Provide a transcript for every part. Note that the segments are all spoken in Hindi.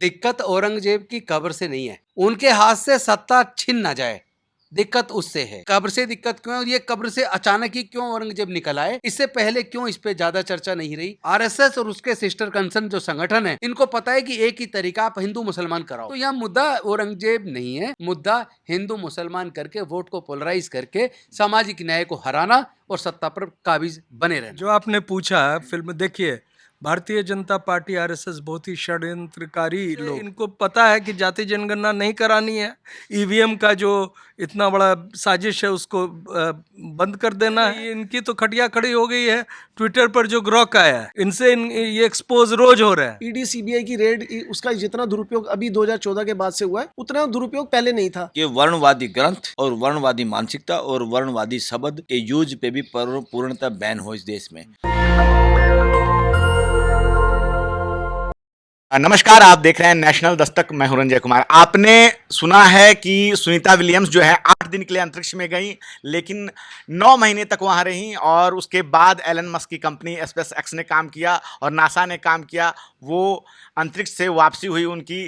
दिक्कत औरंगजेब की कब्र से नहीं है, उनके हाथ से सत्ता छिन ना जाए, दिक्कत उससे है। कब्र से दिक्कत क्यों है और ये कब्र से अचानक ही क्यों औरंगजेब निकल आए, इससे पहले क्यों इस पे ज्यादा चर्चा नहीं रही। आरएसएस और उसके सिस्टर कंसर्न जो संगठन है, इनको पता है कि एक ही तरीका आप हिंदू मुसलमान कराओ। तो यह मुद्दा औरंगजेब नहीं है, मुद्दा हिंदू मुसलमान करके वोट को पोलराइज करके सामाजिक न्याय को हराना और सत्ता पर काबिज बने रहना। जो आपने पूछा फिल्म देखिए, भारतीय जनता पार्टी आरएसएस बहुत ही षड्यंत्रकारी लोग, इनको पता है कि जाति जनगणना नहीं करानी है, ईवीएम का जो इतना बड़ा साजिश है उसको बंद कर देना है। इनकी तो खटिया खड़ी हो गई है। ट्विटर पर जो ग्रॉक आया है, इनसे ये एक्सपोज रोज हो रहा है। ईडी सीबीआई की रेड, उसका जितना दुरुपयोग अभी 2014 के बाद से हुआ है, उतना दुरुपयोग पहले नहीं था। कि वर्णवादी ग्रंथ और वर्णवादी मानसिकता और वर्णवादी शब्द के यूज पे भी पूर्णतः बैन हो इस देश में। नमस्कार, आप देख रहे हैं नेशनल दस्तक। मैं हूं रंजय कुमार। आपने सुना है कि सुनीता विलियम्स जो है 8 दिन के लिए अंतरिक्ष में गई, लेकिन 9 महीने तक वहां रहीं और उसके बाद एलन मस्क की कंपनी स्पेस एक्स ने काम किया और नासा ने काम किया, वो अंतरिक्ष से वापसी हुई उनकी।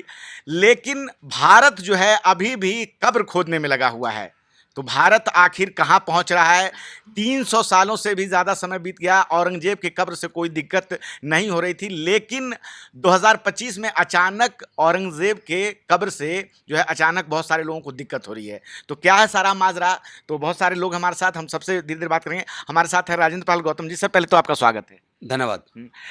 लेकिन भारत जो है अभी भी कब्र खोदने में लगा हुआ है। तो भारत आखिर कहाँ पहुँच रहा है? 300 सालों से भी ज़्यादा समय बीत गया, औरंगजेब की कब्र से कोई दिक्कत नहीं हो रही थी, लेकिन 2025 में अचानक औरंगजेब के कब्र से जो है अचानक बहुत सारे लोगों को दिक्कत हो रही है। तो क्या है सारा माजरा? तो बहुत सारे लोग हमारे साथ, हम सबसे धीरे धीरे बात करेंगे। हमारे साथ है राजेंद्र पाल गौतम जी। सर पहले तो आपका स्वागत है। धन्यवाद।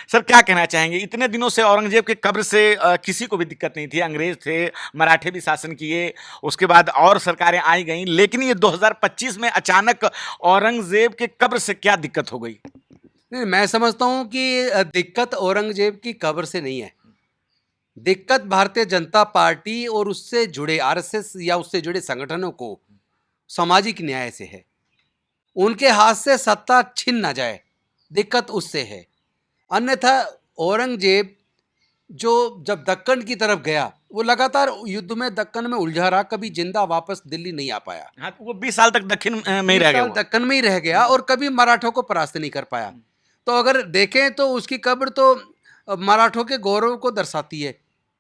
सर क्या कहना चाहेंगे? इतने दिनों से औरंगजेब के कब्र से किसी को भी दिक्कत नहीं थी। अंग्रेज थे, मराठे भी शासन किए, उसके बाद और सरकारें आई गईं, लेकिन ये 2025 में अचानक औरंगजेब के कब्र से क्या दिक्कत हो गई? नहीं, मैं समझता हूं कि दिक्कत औरंगजेब की कब्र से नहीं है, दिक्कत भारतीय जनता पार्टी और उससे जुड़े आरएसएस या उससे जुड़े संगठनों को सामाजिक न्याय से है। उनके हाथ से सत्ता छिन ना जाए, दिक्कत उससे है। अन्यथा औरंगजेब जो जब दक्कन की तरफ गया, वो लगातार युद्ध में दक्कन में उलझा रहा, कभी जिंदा वापस दिल्ली नहीं आ पाया। हाँ, वो 20 साल तक दक्षिण में ही रह गया। दक्कन में ही रह गया और कभी मराठों को परास्त नहीं कर पाया। तो अगर देखें तो उसकी कब्र तो मराठों के गौरव को दर्शाती है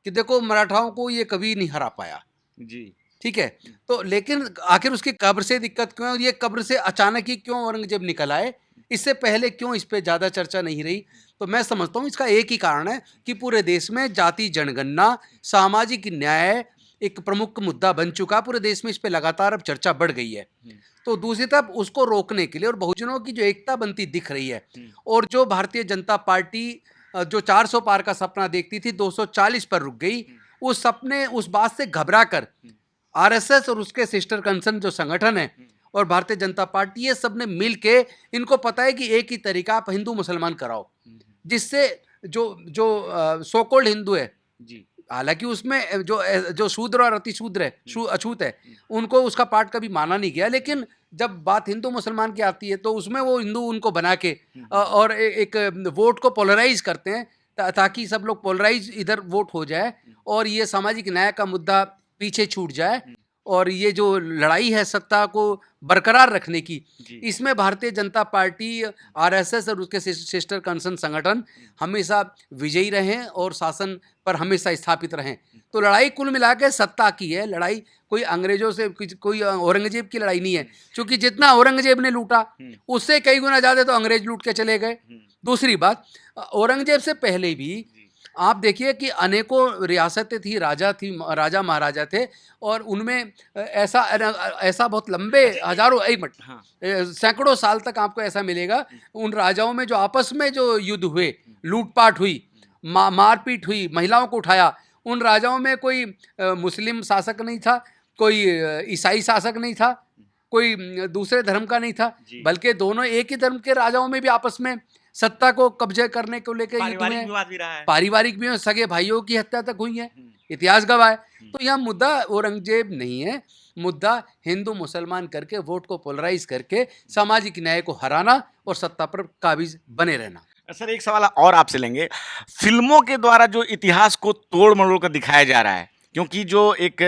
कि देखो मराठाओं को ये कभी नहीं हरा पाया जी, ठीक है। तो लेकिन आखिर उसकी कब्र से दिक्कत क्यों है और ये कब्र से अचानक ही क्यों औरंगजेब निकल आए, इससे पहले क्यों इस पे ज़्यादा चर्चा नहीं रही। तो मैं समझता हूँ इसका एक ही कारण है कि पूरे देश में जाति जनगणना, सामाजिक न्याय एक प्रमुख मुद्दा बन चुका। पूरे देश में इस पे लगातार अब चर्चा बढ़ गई है। तो दूसरी तरफ उसको रोकने के लिए और बहुजनों की जो एकता बनती दिख रही है, और जो भारतीय जनता पार्टी जो 400 पार का सपना देखती थी 240 पर रुक गई, उस सपने, उस बात से घबरा कर आरएसएस और उसके सिस्टर कंसर्न जो संगठन है और भारतीय जनता पार्टी, ये सब ने मिल के, इनको पता है कि एक ही तरीका आप हिंदू मुसलमान कराओ, जिससे जो जो सो कॉल्ड हिंदू है, हालांकि उसमें जो शूद्र और अतिशूद्र है, अछूत है, उनको उसका पार्ट कभी माना नहीं गया, लेकिन जब बात हिंदू मुसलमान की आती है तो उसमें वो हिंदू उनको बना के और एक वोट को पोलराइज करते हैं, ताकि सब लोग पोलराइज इधर वोट हो जाए और ये सामाजिक न्याय का मुद्दा पीछे छूट जाए। और ये जो लड़ाई है सत्ता को बरकरार रखने की, इसमें भारतीय जनता पार्टी, आरएसएस और उसके सिस्टर कंसर्न संगठन हमेशा विजयी रहें और शासन पर हमेशा स्थापित रहें। तो लड़ाई कुल मिला के सत्ता की है। लड़ाई कोई अंग्रेजों से, कोई औरंगजेब की लड़ाई नहीं है, क्योंकि जितना औरंगजेब ने लूटा उससे कई गुना ज़्यादा तो अंग्रेज लूट के चले गए। दूसरी बात, औरंगजेब से पहले भी आप देखिए कि अनेकों रियासतें थी, राजा महाराजा थे, और उनमें ऐसा बहुत लंबे हजारों, एक मिनट, सैकड़ों साल तक आपको ऐसा मिलेगा, उन राजाओं में जो आपस में जो युद्ध हुए, लूटपाट हुई, मारपीट हुई, महिलाओं को उठाया, उन राजाओं में कोई मुस्लिम शासक नहीं था, कोई ईसाई शासक नहीं था, कोई दूसरे धर्म का नहीं था, बल्कि दोनों एक ही धर्म के राजाओं में भी आपस में सत्ता को कब्जे करने को लेकर पारिवारिक भी, सगे भाइयों की हत्या तक हुई है, इतिहास गवाह है। तो यह मुद्दा औरंगजेब नहीं है, मुद्दा हिंदू मुसलमान करके वोट को पोलराइज करके सामाजिक न्याय को हराना और सत्ता पर काबिज बने रहना। सर एक सवाल और आपसे लेंगे। फिल्मों के द्वारा जो इतिहास को तोड़ मरोड़ कर दिखाया जा रहा है, क्योंकि जो एक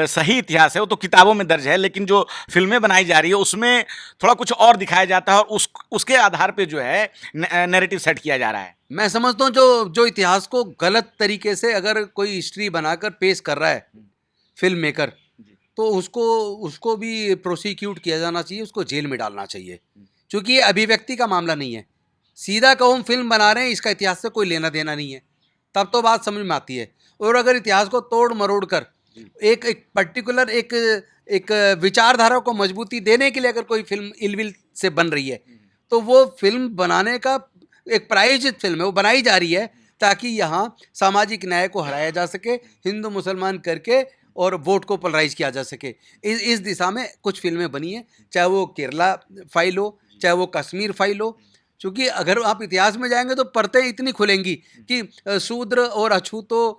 सही इतिहास है वो तो किताबों में दर्ज है, लेकिन जो फिल्में बनाई जा रही है उसमें थोड़ा कुछ और दिखाया जाता है और उसके आधार पे जो है नैरेटिव सेट किया जा रहा है। मैं समझता हूँ जो जो इतिहास को गलत तरीके से अगर कोई हिस्ट्री बनाकर पेश कर रहा है फिल्म मेकर, तो उसको भी प्रोसिक्यूट किया जाना चाहिए, उसको जेल में डालना चाहिए, क्योंकि ये अभिव्यक्ति का मामला नहीं है। सीधा कहो हम फिल्म बना रहे हैं, इसका इतिहास से कोई लेना देना नहीं है, तब तो बात समझ में आती है। और अगर इतिहास को तोड़ मरोड़ कर एक पर्टिकुलर एक विचारधारा को मजबूती देने के लिए अगर कोई फिल्म इलविल से बन रही है, तो वो फिल्म बनाने का एक प्रायोजित फिल्म है, वो बनाई जा रही है ताकि यहाँ सामाजिक न्याय को हराया जा सके, हिंदू मुसलमान करके, और वोट को पोलराइज किया जा सके। इस दिशा में कुछ फिल्में बनी हैं, चाहे वो केरला फाइल हो, चाहे वो कश्मीर फाइल हो। क्योंकि अगर आप इतिहास में जाएंगे तो परतें इतनी खुलेंगी कि शूद्र और अछूतों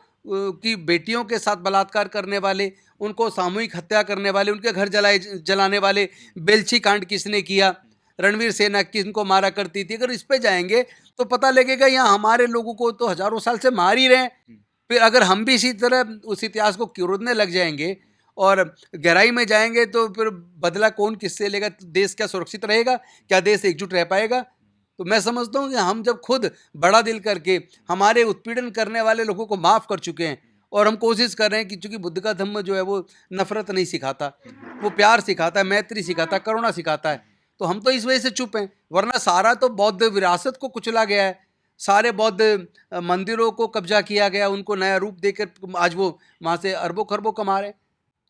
की बेटियों के साथ बलात्कार करने वाले, उनको सामूहिक हत्या करने वाले, उनके घर जलाने वाले, बेलछी कांड किसने किया, रणवीर सेना किनको मारा करती थी, अगर इस पे जाएंगे तो पता लगेगा यहाँ हमारे लोगों को तो हजारों साल से मार ही रहे हैं। फिर अगर हम भी इसी तरह उस इतिहास को क्योरने लग जाएंगे और गहराई में जाएंगे तो फिर बदला कौन किससे लेगा, देश क्या सुरक्षित रहेगा, क्या देश एकजुट रह पाएगा? तो मैं समझता हूँ कि हम जब खुद बड़ा दिल करके हमारे उत्पीड़न करने वाले लोगों को माफ़ कर चुके हैं और हम कोशिश कर रहे हैं कि चूंकि बुद्ध का धम्म जो है वो नफरत नहीं सिखाता, वो प्यार सिखाता है, मैत्री सिखाता है, करुणा सिखाता है, तो हम तो इस वजह से चुप हैं। वरना सारा तो बौद्ध विरासत को कुचला गया है, सारे बौद्ध मंदिरों को कब्जा किया गया, उनको नया रूप देकर आज वो वहाँ से अरबों खरबों कमा रहे हैं।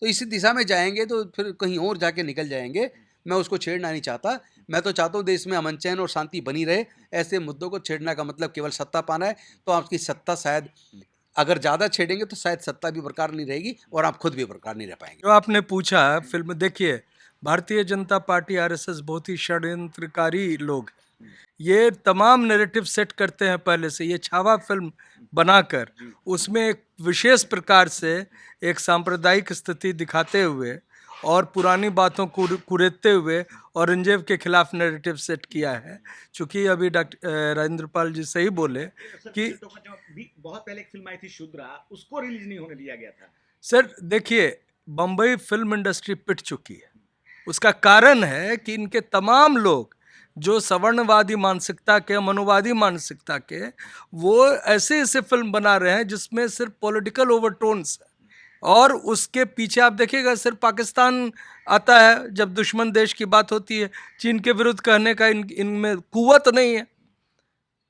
तो इसी दिशा में जाएंगे तो फिर कहीं और जाके निकल जाएंगे। मैं उसको छेड़ना नहीं चाहता। मैं तो चाहता हूँ देश में अमन चैन और शांति बनी रहे। ऐसे मुद्दों को छेड़ने का मतलब केवल सत्ता पाना है, तो आपकी सत्ता शायद अगर ज़्यादा छेड़ेंगे तो शायद सत्ता भी बरकरार नहीं रहेगी और आप खुद भी बरकरार नहीं रह पाएंगे। जो आपने पूछा फिल्म, देखिए भारतीय जनता पार्टी आरएसएस बहुत ही षड्यंत्रकारी लोग हैं। ये तमाम नैरेटिव सेट करते हैं पहले से। ये छावा फिल्म बनाकर उसमें एक विशेष प्रकार से एक सांप्रदायिक स्थिति दिखाते हुए और पुरानी बातों को कुरेदते हुए औरंगजेब के खिलाफ नैरेटिव सेट किया है। चूँकि अभी डॉक्टर राजेंद्र पाल जी सही बोले कि बहुत पहले एक फिल्म आई थी शुद्रा, उसको रिलीज नहीं होने दिया गया था। सर देखिए, बम्बई फिल्म इंडस्ट्री पिट चुकी है। उसका कारण है कि इनके तमाम लोग जो सवर्णवादी मानसिकता के, मनुवादी मानसिकता के, वो ऐसे ऐसे फिल्म बना रहे हैं जिसमें सिर्फ पॉलिटिकल ओवरटोन्स है। और उसके पीछे आप देखिएगा सिर्फ पाकिस्तान आता है जब दुश्मन देश की बात होती है। चीन के विरुद्ध कहने का इनमें कुव्वत नहीं है।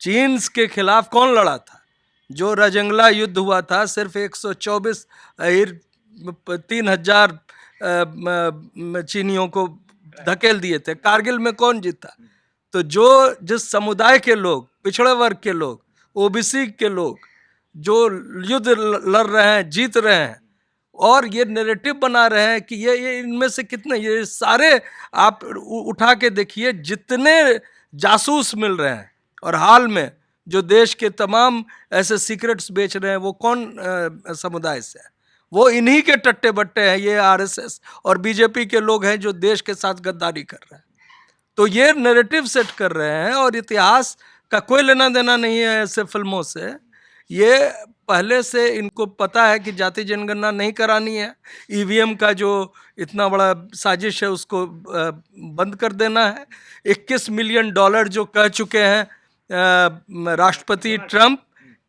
चीन के खिलाफ कौन लड़ा था? जो रजंगला युद्ध हुआ था, सिर्फ 124 3,000 चीनियों को धकेल दिए थे। कारगिल में कौन जीता? तो जिस समुदाय के लोग, पिछड़े वर्ग के लोग, ओबीसी के लोग जो युद्ध लड़ रहे हैं, जीत रहे हैं, और ये नैरेटिव बना रहे हैं कि ये इनमें से कितने, ये सारे आप उठा के देखिए जितने जासूस मिल रहे हैं और हाल में जो देश के तमाम ऐसे सीक्रेट्स बेच रहे हैं, वो कौन समुदाय से है? वो इन्हीं के टट्टे बट्टे हैं। ये आरएसएस और बीजेपी के लोग हैं जो देश के साथ गद्दारी कर रहे हैं। तो ये नैरेटिव सेट कर रहे हैं और इतिहास का कोई लेना देना नहीं है ऐसे फिल्मों से। ये पहले से इनको पता है कि जाति जनगणना नहीं करानी है। ईवीएम का जो इतना बड़ा साजिश है उसको बंद कर देना है। $21 मिलियन जो कह चुके हैं राष्ट्रपति ट्रंप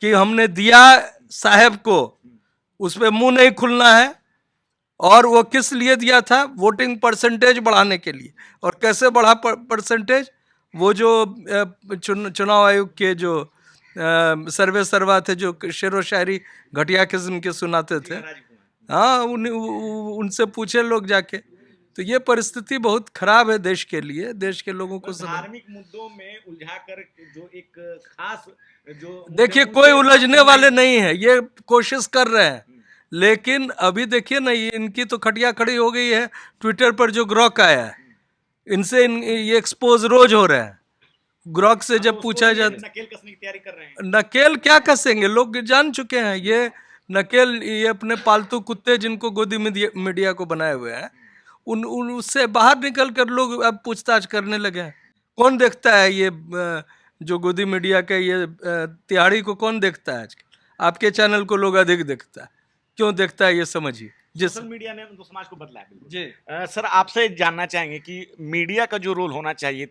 कि हमने दिया साहब को, उस पर मुंह नहीं खुलना है। और वो किस लिए दिया था? वोटिंग परसेंटेज बढ़ाने के लिए। और कैसे बढ़ा परसेंटेज? वो जो चुनाव आयोग के जो सर्वे सर्वा थे, जो शेरो शायरी घटिया किस्म के सुनाते थे, हाँ, उनसे पूछे लोग जाके। तो ये परिस्थिति बहुत खराब है देश के लिए, देश के लोगों को। धार्मिक मुद्दों में उलझाकर जो एक खास जो, देखिए कोई उलझने वाले नहीं है, ये कोशिश कर रहे हैं। लेकिन अभी देखिए ना, इनकी तो खटिया खड़ी हो गई है। ट्विटर पर जो ग्रॉक आया है, इनसे ये एक्सपोज रोज हो रहे हैं। ग्रॉक से जब पूछा जाता, नकेल कसने की तैयारी कर रहे हैं। नकेल क्या कसेंगे? लोग जान चुके हैं ये नकेल। ये अपने पालतू कुत्ते जिनको गोदी मीडिया को बनाए हुए हैं, उससे बाहर निकल कर लोग अब पूछताछ करने लगे हैं। कौन देखता है ये जो गोदी मीडिया का ये तिहाड़ी को? कौन देखता है आजकल? आपके चैनल को लोग अधिक देखता है। क्यों देखता है ये समझिए। जिस सोशल मीडिया ने तो समाज को बदला है बिल्कुल। जी सर आपसे जानना चाहेंगे कि मीडिया का जो रोल होना चाहिए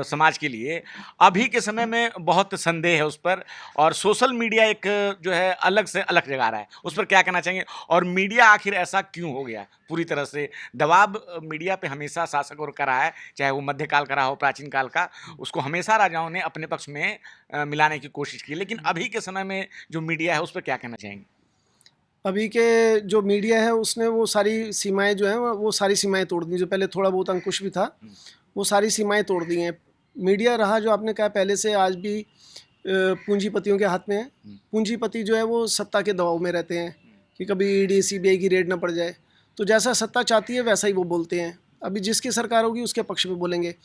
समाज के लिए, अभी के समय में बहुत संदेह है उस पर, और सोशल मीडिया एक जो है अलग से अलग जगह आ रहा है, उस पर क्या कहना चाहेंगे? और मीडिया आखिर ऐसा क्यों हो गया पूरी तरह से? दबाव मीडिया पे हमेशा शासकों का रहा है, चाहे वो मध्यकाल का रहा हो, प्राचीन काल का, उसको हमेशा राजाओं ने अपने पक्ष में मिलाने की कोशिश की, लेकिन अभी के समय में जो मीडिया है उस पर क्या कहना चाहेंगे? अभी के जो मीडिया है उसने वो सारी सीमाएं जो हैं वो सारी सीमाएं तोड़ दी। जो पहले थोड़ा बहुत अंकुश भी था वो सारी सीमाएं तोड़ दी हैं। मीडिया रहा जो आपने कहा पहले से आज भी पूंजीपतियों के हाथ में है। पूंजीपति जो है वो सत्ता के दबाव में रहते हैं कि कभी ईडी सीबीआई की रेड ना पड़ जाए, तो जैसा सत्ता चाहती है वैसा ही वो बोलते हैं। अभी जिसकी सरकार होगी उसके पक्ष में बोलेंगे।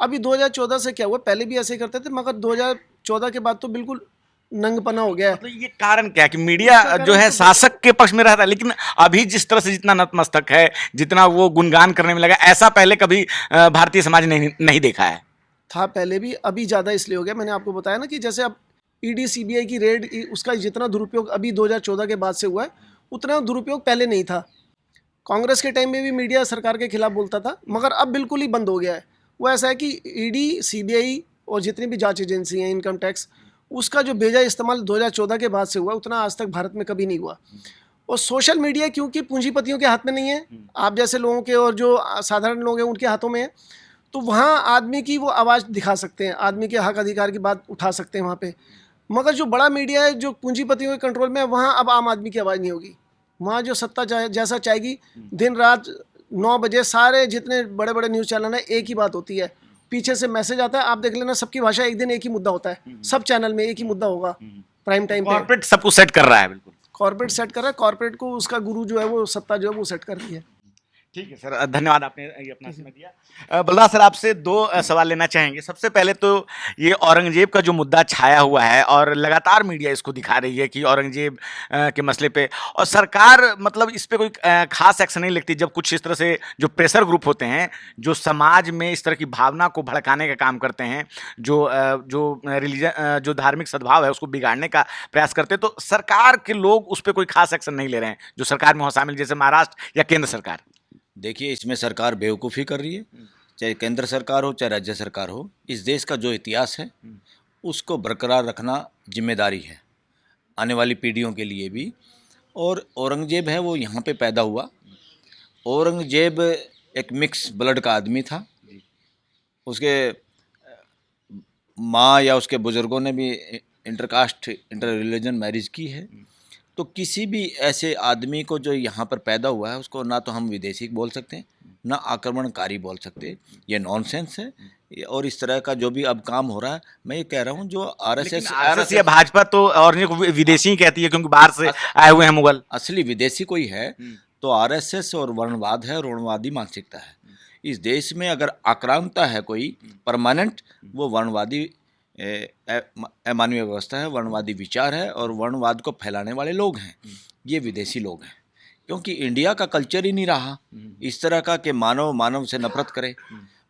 अभी 2014 से क्या हुआ, पहले भी ऐसे ही करते थे, मगर 2014 के बाद तो बिल्कुल नंगपना हो गया है। तो ये कारण क्या है कि मीडिया जो है शासक के पक्ष में रहता है, लेकिन अभी जिस तरह से जितना नतमस्तक है, जितना वो गुणगान करने में लगा, ऐसा पहले कभी भारतीय समाज ने नहीं देखा है। था पहले भी, अभी ज़्यादा इसलिए हो गया। मैंने आपको बताया ना कि जैसे अब ईडी सीबीआई की रेड, उसका जितना दुरुपयोग अभी 2014 के बाद से हुआ है उतना दुरुपयोग पहले नहीं था। कांग्रेस के टाइम में भी मीडिया सरकार के खिलाफ बोलता था, मगर अब बिल्कुल ही बंद हो गया है। वो ऐसा है कि ईडी सीबीआई और जितनी भी जांच एजेंसी हैं, इनकम टैक्स, उसका जो बेजा इस्तेमाल 2014 के बाद से हुआ उतना आज तक भारत में कभी नहीं हुआ। और सोशल मीडिया क्योंकि पूंजीपतियों के हाथ में नहीं है, आप जैसे लोगों के और जो साधारण लोग हैं उनके हाथों में है, तो वहाँ आदमी की वो आवाज़ दिखा सकते हैं, आदमी के हक अधिकार की बात उठा सकते हैं वहाँ पे। मगर जो बड़ा मीडिया है जो पूंजीपतियों के कंट्रोल में है, वहाँ अब आम आदमी की आवाज़ नहीं होगी। वहाँ जो सत्ता जैसा चाहेगी, दिन रात 9 बजे सारे जितने बड़े बड़े न्यूज़ चैनल हैं एक ही बात होती है, पीछे से मैसेज आता है, आप देख लेना, सबकी भाषा एक दिन एक ही मुद्दा होता है, सब चैनल में एक ही मुद्दा होगा प्राइम टाइम पे। कॉर्पोरेट सब कुछ सेट कर रहा है बिल्कुल। कॉर्पोरेट सेट कर रहा है, कॉर्पोरेट को उसका गुरु जो है वो सत्ता जो है वो सेट कर रही है। ठीक है सर, धन्यवाद, आपने ये अपना समय दिया। बलराज सर, आपसे 2 सवाल लेना चाहेंगे। सबसे पहले तो ये औरंगजेब का जो मुद्दा छाया हुआ है और लगातार मीडिया इसको दिखा रही है कि औरंगजेब के मसले पे, और सरकार मतलब इस पे कोई खास एक्शन नहीं लेती, जब कुछ इस तरह से जो प्रेशर ग्रुप होते हैं जो समाज में इस तरह की भावना को भड़काने का काम करते हैं, जो रिलीजन जो धार्मिक सद्भाव है उसको बिगाड़ने का प्रयास करते हैं, तो सरकार के लोग उस पर कोई खास एक्शन नहीं ले रहे हैं जो सरकार में हो शामिल, जैसे महाराष्ट्र या केंद्र सरकार। देखिए, इसमें सरकार बेवकूफ़ी कर रही है, चाहे केंद्र सरकार हो चाहे राज्य सरकार हो। इस देश का जो इतिहास है उसको बरकरार रखना जिम्मेदारी है आने वाली पीढ़ियों के लिए भी। और औरंगजेब है वो यहाँ पे पैदा हुआ। औरंगजेब एक मिक्स ब्लड का आदमी था। उसके माँ या उसके बुज़ुर्गों ने भी इंटरकास्ट इंटर रिलीजन मैरिज की है। तो किसी भी ऐसे आदमी को जो यहाँ पर पैदा हुआ है उसको ना तो हम विदेशी बोल सकते हैं ना आक्रमणकारी बोल सकते। ये नॉनसेंस है। और इस तरह का जो भी अब काम हो रहा है, मैं ये कह रहा हूँ जो आरएसएस या भाजपा तो औरंगजेब को विदेशी ही कहती है क्योंकि बाहर से आए हुए हैं मुगल। असली विदेशी कोई है तो आरएसएस और वर्णवाद है, वर्णवादी मानसिकता है। इस देश में अगर आक्रांता है कोई परमानेंट, वो वर्णवादी अमानवीय व्यवस्था है, वर्णवादी विचार है और वर्णवाद को फैलाने वाले लोग हैं, ये विदेशी लोग हैं। क्योंकि इंडिया का कल्चर ही नहीं रहा इस तरह का कि मानव मानव से नफरत करे।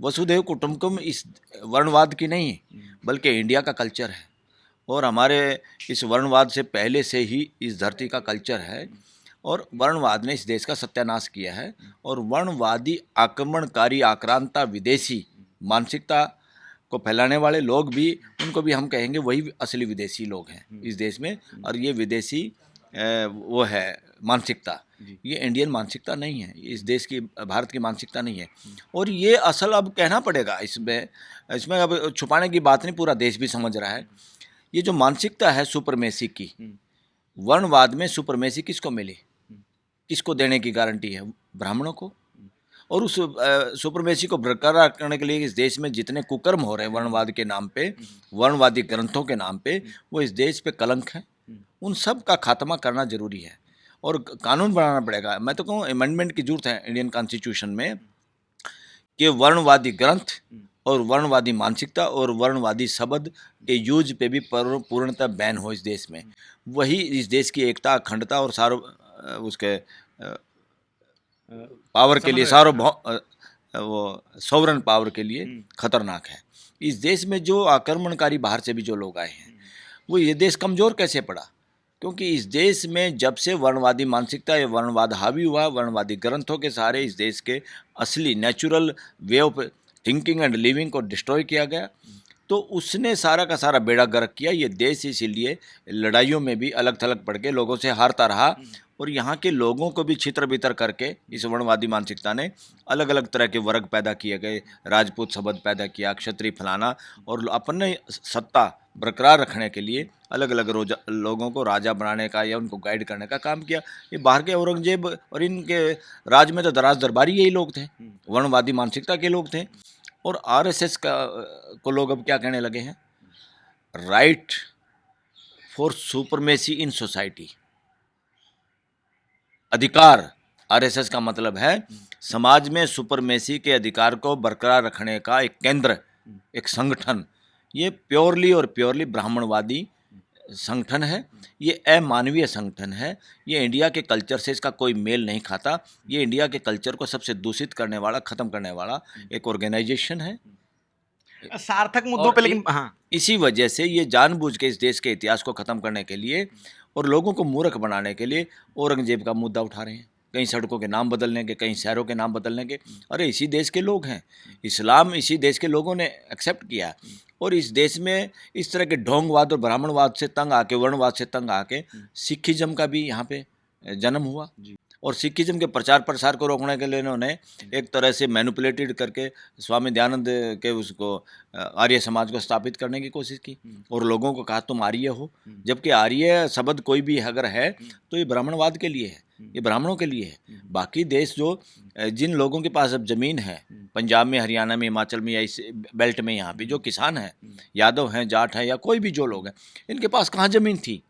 वसुधैव कुटुंबकम इस वर्णवाद की नहीं बल्कि इंडिया का कल्चर है, और हमारे इस वर्णवाद से पहले से ही इस धरती का कल्चर है। और वर्णवाद ने इस देश का सत्यानाश किया है। और वर्णवादी आक्रमणकारी आक्रांता विदेशी मानसिकता को फैलाने वाले लोग भी, उनको भी हम कहेंगे वही असली विदेशी लोग हैं इस देश में। और ये विदेशी वो है मानसिकता, ये इंडियन मानसिकता नहीं है, इस देश की भारत की मानसिकता नहीं है। और ये असल अब कहना पड़ेगा, इसमें अब छुपाने की बात नहीं, पूरा देश भी समझ रहा है। ये जो मानसिकता है सुपरमेसी की, वर्णवाद में सुपरमेसी किसको मिली, किसको देने की गारंटी है? ब्राह्मणों को। और उस सुपरमेसी को बरकरार करने के लिए इस देश में जितने कुकर्म हो रहे हैं वर्णवाद के नाम पे, वर्णवादी ग्रंथों के नाम पे, वो इस देश पे कलंक है। उन सब का खात्मा करना जरूरी है और कानून बनाना पड़ेगा। मैं तो कहूँ अमेंडमेंट की जरूरत है इंडियन कॉन्स्टिट्यूशन में कि वर्णवादी ग्रंथ और वर्णवादी मानसिकता और वर्णवादी शब्द के यूज पे भी पूर्णतः बैन हो इस देश में। वही इस देश की एकता, अखंडता और उसके पावर के लिए, वो सॉवरन पावर के लिए खतरनाक है। इस देश में जो आक्रमणकारी बाहर से भी जो लोग आए हैं, वो ये देश कमज़ोर कैसे पड़ा? क्योंकि इस देश में जब से वर्णवादी मानसिकता या वर्णवाद हावी हुआ, वर्णवादी ग्रंथों के सहारे इस देश के असली natural way of thinking and living को डिस्ट्रॉय किया गया, तो उसने सारा का सारा बेड़ा गर्क किया। ये देश इसीलिए लड़ाइयों में भी अलग थलग पड़ के लोगों से हारता रहा, और यहाँ के लोगों को भी छितर बितर करके इस वर्णवादी मानसिकता ने अलग अलग तरह के वर्ग पैदा किए गए, राजपूत शब्द पैदा किया, क्षत्रिय फलाना, और अपने सत्ता बरकरार रखने के लिए अलग अलग लोगों को राजा बनाने का या उनको गाइड करने का काम किया। ये बाहर के औरंगजेब और इनके राज में तो दराज दरबारी यही लोग थे, वर्णवादी मानसिकता के लोग थे। और आरएसएस को लोग अब क्या कहने लगे हैं, right for supremacy in society, अधिकार। आरएसएस का मतलब है समाज में सुपरमेसी के अधिकार को बरकरार रखने का एक केंद्र, एक संगठन। ये प्योरली ब्राह्मणवादी संगठन है, ये अमानवीय संगठन है, ये इंडिया के कल्चर से इसका कोई मेल नहीं खाता। ये इंडिया के कल्चर को सबसे दूषित करने वाला, ख़त्म करने वाला एक ऑर्गेनाइजेशन है। सार्थक मुद्दों पे, लेकिन हाँ, इसी वजह से ये जानबूझ के इस देश के इतिहास को ख़त्म करने के लिए और लोगों को मूर्ख बनाने के लिए औरंगजेब का मुद्दा उठा रहे हैं। कहीं सड़कों के नाम बदलने के, कहीं शहरों के नाम बदलने के। अरे इसी देश के लोग हैं, इस्लाम इसी देश के लोगों ने एक्सेप्ट किया, और इस देश में इस तरह के ढोंगवाद और ब्राह्मणवाद से तंग आके, वर्णवाद से तंग आके सिखिज्म का भी यहाँ पे जन्म हुआ। और सिखिज्म के प्रचार प्रसार को रोकने के लिए इन्होंने एक तरह से मैनिपुलेटेड करके स्वामी दयानंद के उसको आर्य समाज को स्थापित करने की कोशिश की, और लोगों को कहा तुम आर्य हो, जबकि आर्य शब्द कोई भी अगर है तो ये ब्राह्मणवाद के लिए है, ये ब्राह्मणों के लिए है। बाकी देश जो जिन लोगों के पास अब ज़मीन है, पंजाब में, हरियाणा में, हिमाचल में या इस बेल्ट में, यहाँ पे जो किसान हैं, यादव हैं, जाट हैं या कोई भी जो लोग हैं, इनके पास कहाँ ज़मीन थी?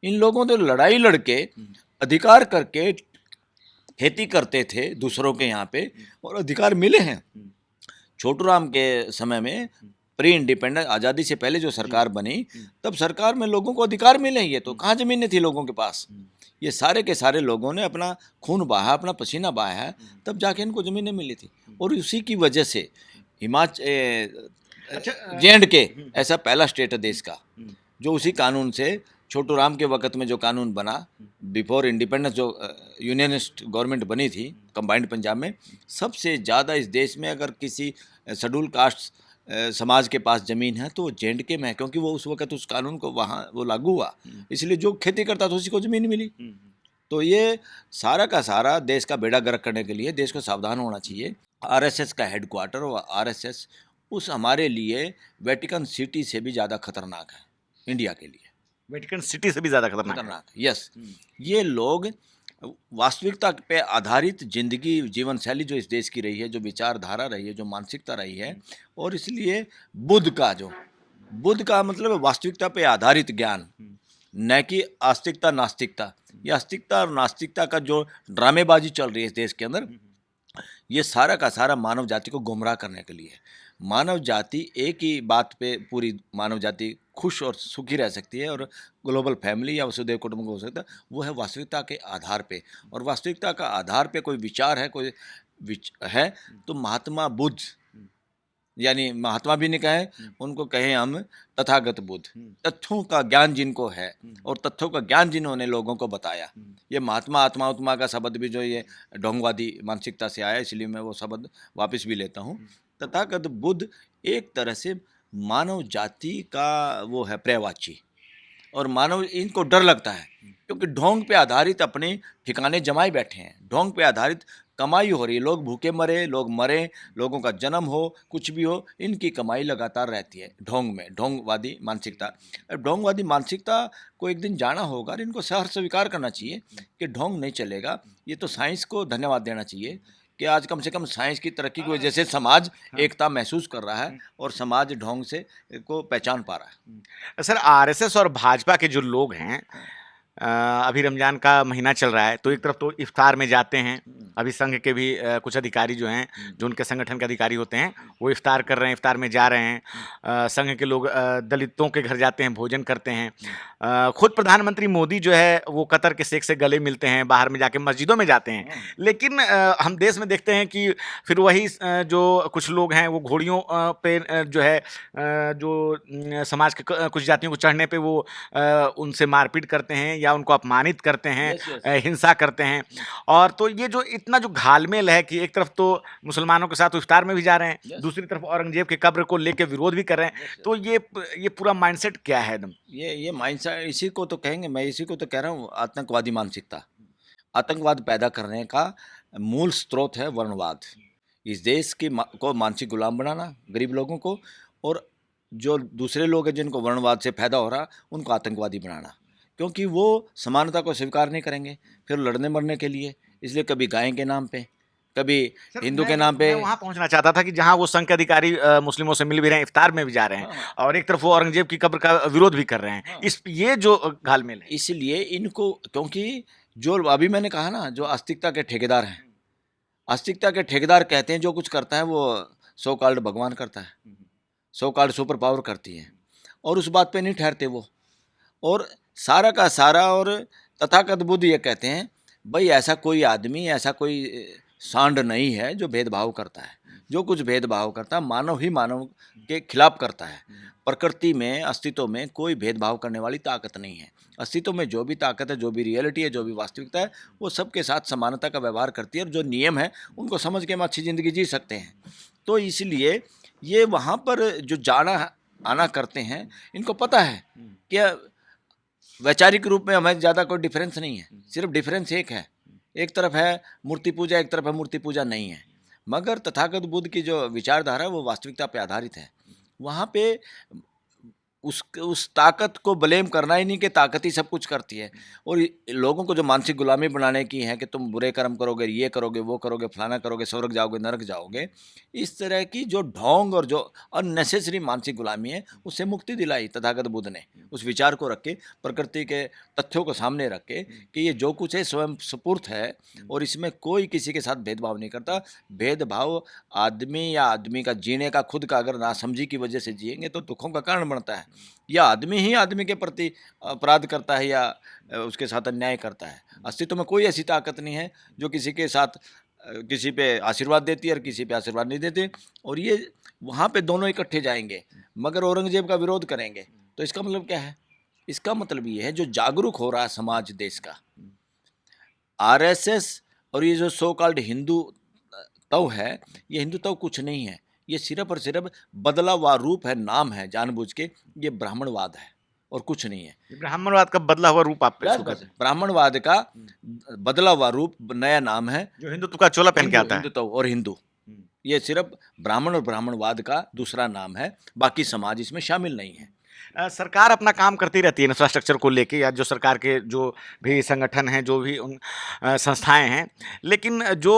इन लोगों ने लड़ाई लड़के अधिकार करके खेती करते थे दूसरों के यहाँ पे, और अधिकार मिले हैं। छोटू राम के समय में प्री इंडिपेंडेंस, आज़ादी से पहले जो सरकार बनी, तब सरकार में लोगों को अधिकार मिले। ये तो कहाँ ज़मीनें थी लोगों के पास? ये सारे के सारे लोगों ने अपना खून बहा, अपना पसीना बहाया है, तब जाके इनको ज़मीनें मिली थी। और उसी की वजह से J&K ऐसा पहला स्टेट है देश का जो उसी कानून से, छोटू राम के वक़्त में जो कानून बना बिफोर इंडिपेंडेंस, जो यूनियनिस्ट गवर्नमेंट बनी थी कंबाइंड पंजाब में, सबसे ज़्यादा इस देश में अगर किसी शेड्यूल कास्ट समाज के पास ज़मीन है तो वो J&K में है, क्योंकि वो उस वक़्त उस कानून को वहाँ वो लागू हुआ, इसलिए जो खेती करता था उसी को ज़मीन मिली। तो ये सारा का सारा देश का बेड़ा गर्क करने के लिए देश को सावधान होना चाहिए। आरएसएस का हेडक्वार्टर और आरएसएस उस हमारे लिए वेटिकन सिटी से भी ज़्यादा खतरनाक है, इंडिया के लिए वेटिकन सिटी से भी ज़्यादा खतरनाक है। यस, ये लोग वास्तविकता पे आधारित जिंदगी, जीवन शैली जो इस देश की रही है, जो विचारधारा रही है, जो मानसिकता रही है, और इसलिए बुद्ध का मतलब है वास्तविकता पे आधारित ज्ञान, न कि आस्तिकता नास्तिकता। ये आस्तिकता और नास्तिकता का जो ड्रामेबाजी चल रही है इस देश के अंदर, ये सारा का सारा मानव जाति को गुमराह करने के लिए है। मानव जाति एक ही बात पे, पूरी मानव जाति खुश और सुखी रह सकती है और ग्लोबल फैमिली या वसुधैव कुटुंबकम हो सकता है, वो है वास्तविकता के आधार पे। और वास्तविकता का आधार पे कोई विचार है, कोई है तो महात्मा बुद्ध, यानी महात्मा भी नहीं कहें, उनको कहें हम तथागत बुद्ध, तथ्यों का ज्ञान जिनको है और तथ्यों का ज्ञान जिन्होंने लोगों को बताया। ये महात्मा, आत्मा, उत्मा का शब्द भी जो ये ढोंगवादी मानसिकता से आया, इसलिए मैं वो शब्द वापस भी लेता हूँ। तथागत बुद्ध एक तरह से मानव जाति का वो है पर्यायवाची, और मानव, इनको डर लगता है क्योंकि ढोंग पे आधारित अपने ठिकाने जमाए बैठे हैं, ढोंग पे आधारित कमाई हो रही है, लोग भूखे मरे, लोग मरे, लोगों का जन्म हो, कुछ भी हो, इनकी कमाई लगातार रहती है ढोंग में, ढोंगवादी मानसिकता। ढोंगवादी मानसिकता को एक दिन जाना होगा और इनको सहर्ष स्वीकार करना चाहिए कि ढोंग नहीं चलेगा। ये तो साइंस को धन्यवाद देना चाहिए कि आज कम से कम साइंस की तरक्की की वजह से समाज एकता महसूस कर रहा है और समाज ढोंग से को पहचान पा रहा है। सर, आरएसएस और भाजपा के जो लोग हैं, अभी रमज़ान का महीना चल रहा है, तो एक तरफ तो इफ्तार में जाते हैं अभी संघ के भी कुछ अधिकारी जो हैं, जो उनके संगठन के अधिकारी होते हैं, वो इफ्तार कर रहे हैं, इफ्तार में जा रहे हैं। संघ के लोग दलितों के घर जाते हैं, भोजन करते हैं। खुद प्रधानमंत्री मोदी जो है वो कतर के शेख से गले मिलते हैं, बाहर में जाके मस्जिदों में जाते हैं। लेकिन हम देश में देखते हैं कि फिर वही जो कुछ लोग हैं वो घोड़ियों पे जो है जो समाज के कुछ जातियों को चढ़ने पे वो उनसे मारपीट करते हैं या उनको अपमानित करते हैं, हिंसा करते हैं। और तो ये जो इतना जो घालमेल है कि एक तरफ तो मुसलमानों के साथ इफ्तार में भी जा रहे हैं, दूसरी तरफ औरंगजेब के कब्र को लेके विरोध भी कर रहे हैं। तो ये पूरा माइंडसेट क्या है एकदम? ये माइंडसेट, इसी को तो कहेंगे, मैं इसी को तो कह रहा हूँ, आतंकवादी मानसिकता। आतंकवाद पैदा करने का मूल स्रोत है वर्णवाद। इस देश की को मानसिक गुलाम बनाना, गरीब लोगों को, और जो दूसरे लोग हैं जिनको वर्णवाद से फायदा हो रहा उनको आतंकवादी बनाना, क्योंकि वो समानता को स्वीकार नहीं करेंगे फिर लड़ने मरने के लिए। इसलिए कभी गाय के नाम पे, कभी हिंदू के नाम पे। मैं वहाँ पहुँचना चाहता था कि जहाँ वो संघ के अधिकारी मुस्लिमों से मिल भी रहे हैं, इफ्तार में भी जा रहे हैं, और एक तरफ वो औरंगजेब की कब्र का विरोध भी कर रहे हैं। ये जो घालमेल है, इसलिए इनको, क्योंकि जो अभी मैंने कहा ना, जो आस्तिकता के ठेकेदार हैं, आस्तिकता के ठेकेदार कहते हैं जो कुछ करता है वो सो कॉल्ड भगवान करता है, सो कॉल्ड सुपर पावर करती है, और उस बात पे नहीं ठहरते वो। और सारा का सारा, और तथागत बुद्ध ये कहते हैं भाई ऐसा कोई आदमी, ऐसा कोई सांड नहीं है जो भेदभाव करता है। जो कुछ भेदभाव करता है मानव ही मानव के खिलाफ करता है। प्रकृति में, अस्तित्व में कोई भेदभाव करने वाली ताकत नहीं है। अस्तित्व में जो भी ताकत है, जो भी रियलिटी है, जो भी वास्तविकता है, वो सबके साथ समानता का व्यवहार करती है, और जो नियम है उनको समझ के हम अच्छी ज़िंदगी जी सकते हैं। तो इसलिए ये वहाँ पर जो जाना आना करते हैं, इनको पता है कि वैचारिक रूप में हमें ज़्यादा कोई डिफरेंस नहीं है। सिर्फ डिफरेंस एक है, एक तरफ है मूर्ति पूजा, एक तरफ है मूर्ति पूजा नहीं है। मगर तथागत बुद्ध की जो विचारधारा है वो वास्तविकता पे आधारित है। वहाँ पे उस ताकत को ब्लेम करना ही नहीं कि ताकत ही सब कुछ करती है, और लोगों को जो मानसिक गुलामी बनाने की है कि तुम बुरे कर्म करोगे, ये करोगे, वो करोगे, फलाना करोगे, स्वर्ग जाओगे, नरक जाओगे, इस तरह की जो ढोंग और जो अननेसेसरी मानसिक गुलामी है, उससे मुक्ति दिलाई तथागत बुद्ध ने। उस विचार को रख के, प्रकृति के तथ्यों को सामने रख के कि ये जो कुछ है स्वयं स्फूर्त है, और इसमें कोई किसी के साथ भेदभाव नहीं करता। भेदभाव आदमी या आदमी का जीने का, खुद का अगर नासमझी की वजह से जिएंगे तो दुखों का कारण बनता है। या आदमी ही आदमी के प्रति अपराध करता है या उसके साथ अन्याय करता है। अस्तित्व में कोई ऐसी ताकत नहीं है जो किसी के साथ किसी पे आशीर्वाद देती है और किसी पे आशीर्वाद नहीं देती, और ये वहाँ पे दोनों इकट्ठे जाएंगे। मगर औरंगजेब का विरोध करेंगे तो इसका मतलब क्या है? इसका मतलब ये है जो जागरूक हो रहा है समाज देश का, आरएसएस और ये जो सो कॉल्ड हिंदू तव है, ये हिंदू तव कुछ नहीं है। ये सिर्फ और सिर्फ बदला हुआ रूप है, नाम है जानबूझ के। ये ब्राह्मणवाद है और कुछ नहीं है। ब्राह्मणवाद का बदला हुआ रूप आप ब्राह्मणवाद का बदला हुआ रूप, नया नाम है जो हिंदुत्व का चोला पहन के आता है। हिंदुत्व और हिंदू, ये सिर्फ ब्राह्मण और ब्राह्मणवाद का दूसरा नाम है, बाकी समाज इसमें शामिल नहीं है। सरकार अपना काम करती रहती है इंफ्रास्ट्रक्चर को लेके, या जो सरकार के जो भी संगठन हैं, जो भी उन संस्थाएं हैं, लेकिन जो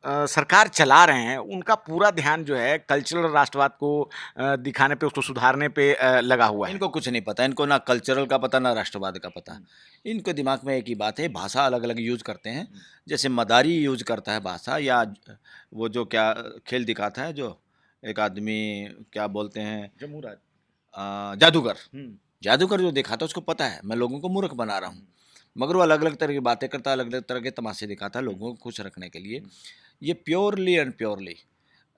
सरकार चला रहे हैं उनका पूरा ध्यान जो है कल्चरल राष्ट्रवाद को दिखाने पे, उसको सुधारने पे लगा हुआ है। इनको कुछ नहीं पता, इनको ना कल्चरल का पता ना राष्ट्रवाद का पता। इनके दिमाग में एक ही बात है, भाषा अलग अलग यूज करते हैं। जैसे मदारी यूज करता है भाषा, या वो जो क्या खेल दिखाता है, जो एक आदमी क्या बोलते हैं, जमूराज, जादूगर, जादूगर जो दिखाता है उसको पता है मैं लोगों को मूर्ख बना रहा हूँ, मगर वो अलग अलग तरह की बातें करता है, अलग अलग तरह के तमाशे दिखाता है लोगों को खुश रखने के लिए। ये प्योरली एंड प्योरली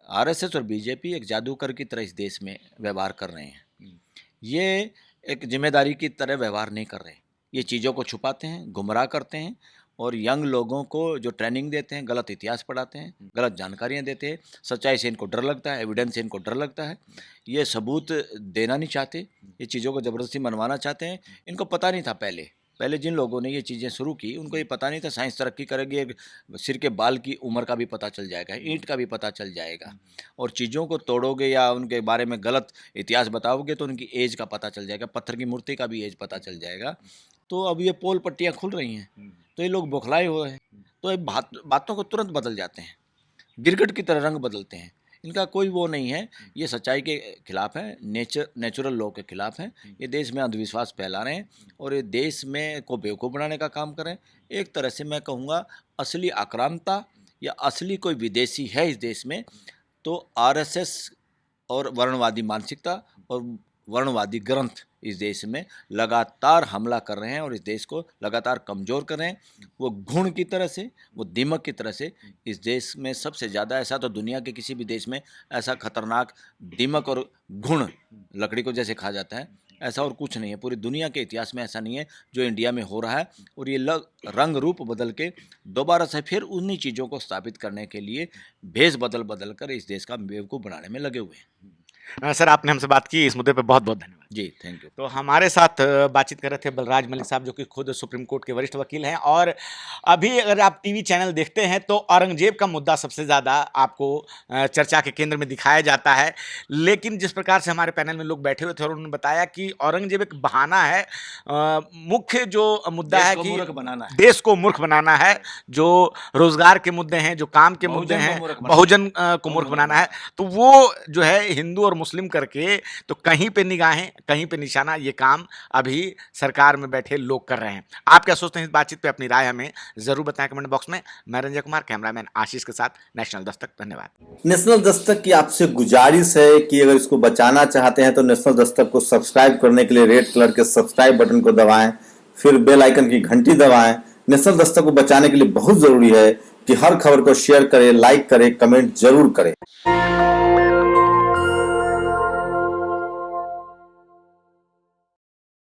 आरएसएस और बीजेपी एक जादूगर की तरह इस देश में व्यवहार कर रहे हैं। ये एक जिम्मेदारी की तरह व्यवहार नहीं कर रहे। ये चीज़ों को छुपाते हैं, गुमराह करते हैं, और यंग लोगों को जो ट्रेनिंग देते हैं, गलत इतिहास पढ़ाते हैं, गलत जानकारियाँ देते हैं। सच्चाई से इनको डर लगता है, एविडेंस से इनको डर लगता है। ये सबूत देना नहीं चाहते, ये चीज़ों को ज़बरदस्ती मनवाना चाहते हैं। इनको पता नहीं था पहले जिन लोगों ने ये चीज़ें शुरू की उनको ये पता नहीं था साइंस तरक्की करेगी, एक सिर के बाल की उम्र का भी पता चल जाएगा, ईंट का भी पता चल जाएगा। और चीज़ों को तोड़ोगे या उनके बारे में गलत इतिहास बताओगे तो उनकी एज का पता चल जाएगा, पत्थर की मूर्ति का भी एज पता चल जाएगा। तो अब ये पोल पट्टियाँ खुल रही हैं, तो ये लोग बौखलाए हुए हैं, तो ये बातों को तुरंत बदल जाते हैं, गिरगिट की तरह रंग बदलते हैं। इनका कोई वो नहीं है, ये सच्चाई के खिलाफ है, नेचुरल लॉ के खिलाफ हैं। ये देश में अंधविश्वास फैला रहे हैं और ये देश में को बेवकूफ़ बनाने का काम करें। एक तरह से मैं कहूँगा असली आक्रांता या असली कोई विदेशी है इस देश में तो आरएसएस और वर्णवादी मानसिकता और वर्णवादी ग्रंथ इस देश में लगातार हमला कर रहे हैं और इस देश को लगातार कमज़ोर कर रहे हैं। वो घुण की तरह से, वो दीमक की तरह से इस देश में सबसे ज़्यादा, ऐसा तो दुनिया के किसी भी देश में ऐसा खतरनाक दीमक और घुण लकड़ी को जैसे खा जाता है, ऐसा और कुछ नहीं है। पूरी दुनिया के इतिहास में ऐसा नहीं है जो इंडिया में हो रहा है। और ये रंग रूप बदल के दोबारा से फिर उन्हीं चीज़ों को स्थापित करने के लिए भेष बदल कर इस देश का बेवकूफ़ बनाने में लगे हुए हैं। सर, आपने हमसे बात की, इस मुद्दे पे बहुत बहुत धन्यवाद जी, थैंक यू। तो हमारे साथ बातचीत कर रहे थे बलराज मलिक साहब, जो कि खुद सुप्रीम कोर्ट के वरिष्ठ वकील हैं। और अभी अगर आप टीवी चैनल देखते हैं तो औरंगजेब का मुद्दा सबसे ज़्यादा आपको चर्चा के केंद्र में दिखाया जाता है। लेकिन जिस प्रकार से हमारे पैनल में लोग बैठे हुए थे और उन्होंने बताया कि औरंगजेब एक बहाना है, मुख्य जो मुद्दा है कि देश को मूर्ख बनाना है, जो रोजगार के मुद्दे हैं, जो काम के मुद्दे हैं, बहुजन को मूर्ख बनाना है, तो वो जो है हिंदू और मुस्लिम करके तो कहीं पे निगाहें, कहीं पे निशाना, ये काम अभी सरकार में बैठे लोग कर रहे हैं। आप क्या सोचते हैं इस बातचीत पे? अपनी राय हमें जरूर बताएं कमेंट बॉक्स में। मैं रंजय कुमार, कैमरामैन आशीष के साथ, नेशनल दस्तक। धन्यवाद। नेशनल दस्तक की आपसे गुजारिश है कि अगर इसको बचाना चाहते हैं तो नेशनल दस्तक को सब्सक्राइब करने के लिए रेड कलर के सब्सक्राइब बटन को दबाएं, फिर बेल आइकन की घंटी दबाएं। नेशनल दस्तक को बचाने के लिए बहुत जरूरी है कि हर खबर को शेयर करें, लाइक करें, कमेंट जरूर करें।